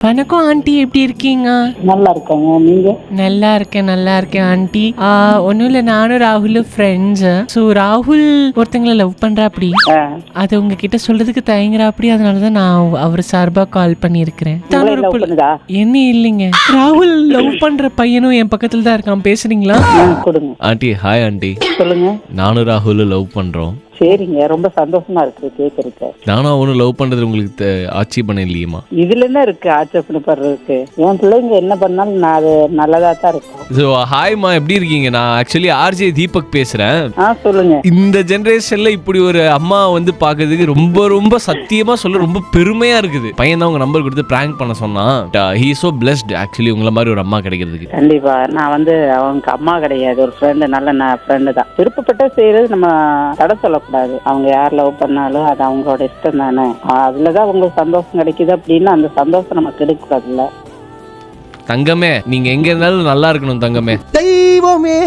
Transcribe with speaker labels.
Speaker 1: வணக்கம் ஆண்டி, எப்படி இருக்கீங்க?
Speaker 2: நல்லா இருக்காங்க. நீங்க?
Speaker 1: நல்லா இருக்கேன் ஆண்டி. ஒன்னும் இல்ல, நானும் ராகுலும் ஃப்ரெண்ட்ஸ். ஸோ ராகுல் ஒருத்தங்களை லவ் பண்றா அப்படி, அது உங்ககிட்ட சொல்றதுக்கு தயங்குறா அப்படி, அதனாலதான் நான் அவர் சார்பா கால் பண்ணியிருக்கிறேன். என்ன இல்லைங்க, ராகுல் லவ் பண்ற பையனும் என் பக்கத்துல தான் இருக்கான். பேசுறீங்களா?
Speaker 2: கொடுங்க
Speaker 3: ஆண்டி. Hi aunty.
Speaker 2: சொல்லுங்க.
Speaker 3: நானும் ராகுலும் லவ் பண்றோம்.
Speaker 2: சரிங்க, ரொம்ப சந்தோஷமா இருக்கு கேக்குறதுக்கு.
Speaker 3: நானும் அவனும் லவ் பண்றது உங்களுக்கு ஆட்சேபணம் இல்லையுமா?
Speaker 2: இதுல என்ன இருக்கு ஆட்சேபணப்படுறதுக்கு? என் பிள்ளைங்க என்ன பண்ணாலும் நான் அது நல்லதா தான் இருக்கும்.
Speaker 3: ஸோ ஹாய்மா, எப்படி இருக்கீங்க? நான் ஆக்சுவலி ஆர்ஜே தீபக் பேசுறேன்.
Speaker 2: சொல்லுங்க.
Speaker 3: இந்த ஜெனரேஷன்ல இப்படி ஒரு அம்மா வந்து பாக்குறதுக்கு ரொம்ப ரொம்ப சத்தியமா சொல்ல ரொம்ப பெருமையா இருக்குது. பையன் தான் உங்க நம்பர் கொடுத்து பிராங்க் பண்ண சொன்னான். He is so blessed actually, உங்களை மாதிரி ஒரு அம்மா கிடைக்கிறதுக்கு.
Speaker 2: கண்டிப்பா. நான் வந்து அவங்க அம்மா கிடையாது, ஒரு ஃப்ரெண்டு, நல்ல ஃப்ரெண்டு தான். விருப்பப்பட்ட செய்யறது நம்ம தடை சொல்லக்கூடாது. அவங்க யார் லவ் பண்ணாலும் அது அவங்களோட இஷ்டம் தானே. அதுலதான் உங்களுக்கு சந்தோஷம் கிடைக்குது அப்படின்னா அந்த சந்தோஷம் நமக்கு கிடைக்கூடாதுல்ல.
Speaker 3: தங்கமே, நீங்க எங்க இருந்தாலும் நல்லா இருக்கணும் தங்கமே.
Speaker 4: தெய்வமே